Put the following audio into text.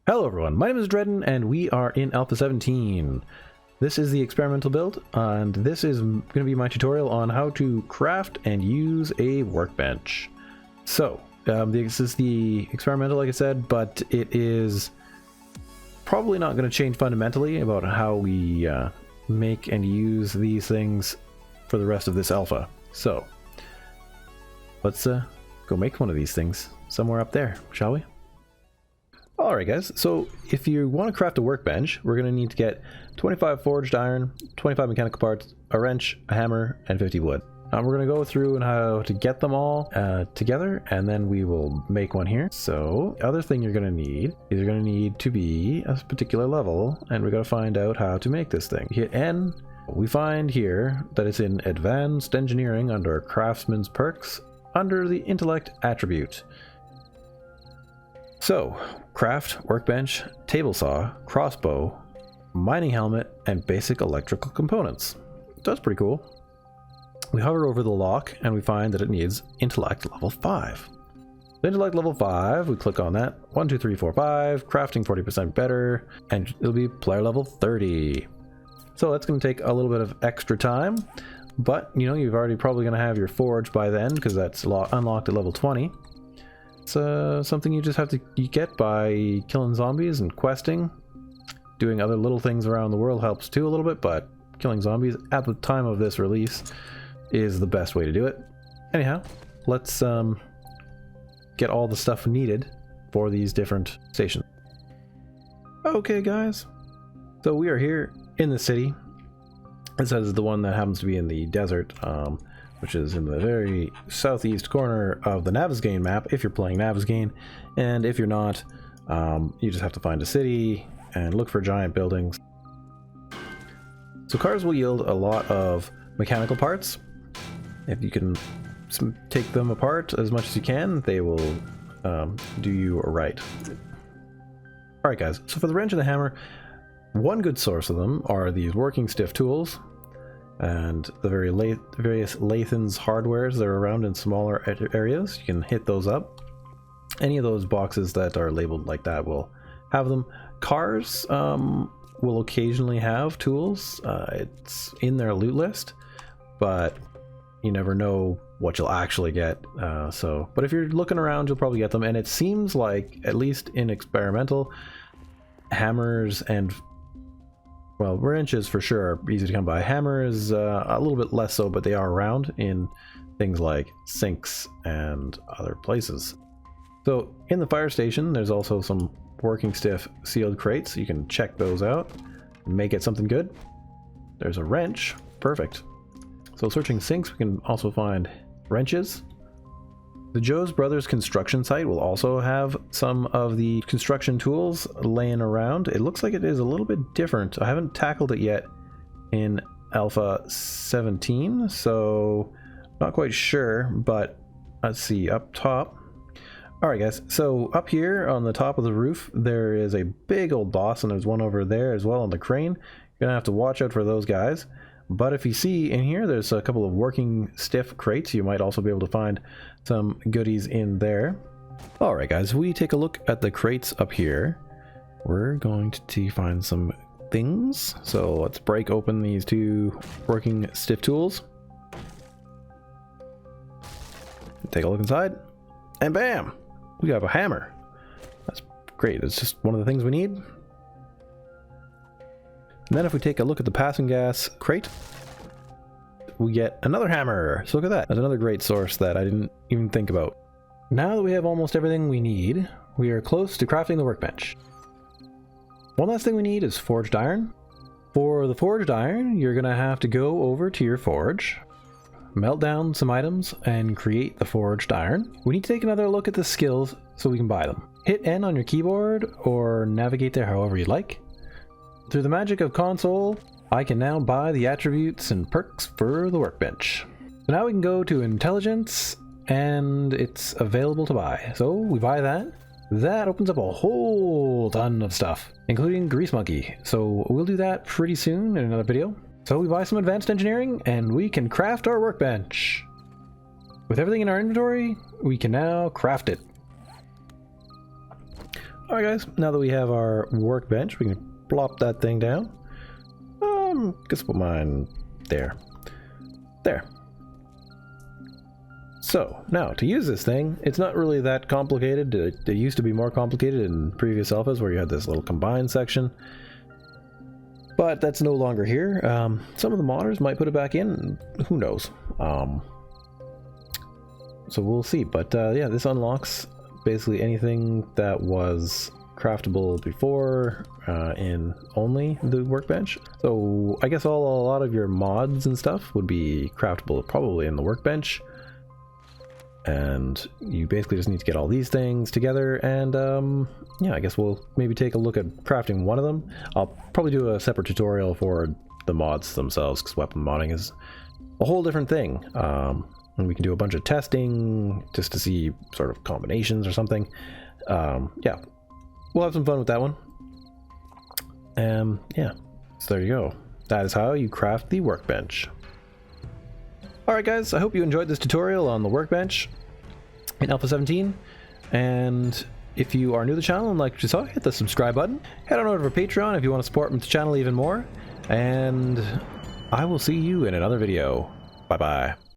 Hello everyone, my name is Dredden and we are in Alpha 17. This is the experimental build and this is going to be my tutorial on how to craft and use a workbench. So, this is the experimental like I said, but it is probably not going to change fundamentally about how we make and use these things for the rest of this alpha. So, let's go make one of these things somewhere up there, shall we? Alright guys, so if you want to craft a workbench, we're going to need to get 25 forged iron, 25 mechanical parts, a wrench, a hammer, and 50 wood. We're going to go through and how to get them all together, and then we will make one here. So, the other thing you're going to need is you're going to need to be a particular level, and we're going to find out how to make this thing. Hit N. We find here that it's in Advanced Engineering under Craftsman's Perks, under the Intellect attribute. So, craft, workbench, table saw, crossbow, mining helmet, and basic electrical components. That's pretty cool. We hover over the lock and we find that it needs intellect level 5. Intellect level 5, we click on that. 1, 2, 3, 4, 5, crafting 40% better, and it'll be player level 30. So that's going to take a little bit of extra time, but you know, you've already probably going to have your forge by then because that's unlocked at level 20. It's something you just have to get by killing zombies and questing. Doing other little things around the world helps too a little bit, but killing zombies at the time of this release is the best way to do it. Anyhow, let's get all the stuff needed for these different stations. Okay guys, so we are here in the city. This is the one that happens to be in the desert, which is in the very southeast corner of the Navezgane map if you're playing Navezgane, and if you're not, you just have to find a city and look for giant buildings. So cars will yield a lot of mechanical parts. If you can take them apart as much as you can, they will do you right. Alright guys, so for the wrench and the hammer, one good source of them are these working stiff tools and the various Lathan's hardwares that are around in smaller areas. You can hit those up. Any of those boxes that are labeled like that will have them. Cars will occasionally have tools. It's in their loot list, but you never know what you'll actually get. But if you're looking around, you'll probably get them. And it seems like, at least in experimental, hammers and well, wrenches for sure are easy to come by. Hammer is a little bit less so, but they are around in things like sinks and other places. So in the fire station, there's also some working stiff sealed crates. You can check those out and make it something good. There's a wrench. Perfect. So searching sinks, we can also find wrenches. The Joe's Brothers construction site will also have some of the construction tools laying around. It looks like it is a little bit different. I haven't tackled it yet in Alpha 17, so not quite sure, but let's see, up top. Alright guys, so up here on the top of the roof, there is a big old boss, and there's one over there as well on the crane. You're gonna have to watch out for those guys. But if you see in here, there's a couple of working stiff crates. You might also be able to find some goodies in there. Alright guys, we take a look at the crates up here. We're going to find some things. So let's break open these two working stiff tools. Take a look inside. And bam! We have a hammer. That's great. It's just one of the things we need. And then if we take a look at the passing gas crate, we get another hammer. So look at that. That's another great source that I didn't even think about. Now that we have almost everything we need, we are close to crafting the workbench. One last thing we need is forged iron. For the forged iron, you're going to have to go over to your forge, melt down some items, and create the forged iron. We need to take another look at the skills so we can buy them. Hit N on your keyboard or navigate there however you like. Through the magic of console, I can now buy the attributes and perks for the workbench. So now we can go to intelligence and it's available to buy. So we buy that. That opens up a whole ton of stuff, including Grease Monkey. So we'll do that pretty soon in another video. So we buy some advanced engineering and we can craft our workbench. With everything in our inventory, we can now craft it. Alright guys, now that we have our workbench, we can plop that thing down. Guess put mine there. There. So, now, to use this thing, it's not really that complicated. It used to be more complicated in previous alphas where you had this little combine section. But that's no longer here. Some of the modders might put it back in. Who knows? So we'll see. But yeah, this unlocks basically anything that was craftable before in only the workbench. So I guess a lot of your mods and stuff would be craftable probably in the workbench. And you basically just need to get all these things together, and yeah, I guess we'll maybe take a look at crafting one of them. I'll probably do a separate tutorial for the mods themselves, because weapon modding is a whole different thing. And we can do a bunch of testing just to see sort of combinations or something. Yeah, we'll have some fun with that one. Yeah, so there you go. That is how you craft the workbench. Alright guys, I hope you enjoyed this tutorial on the workbench in Alpha 17, and if you are new to the channel and like what you saw, hit the subscribe button. Head on over to Patreon if you want to support the channel even more, and I will see you in another video. Bye bye.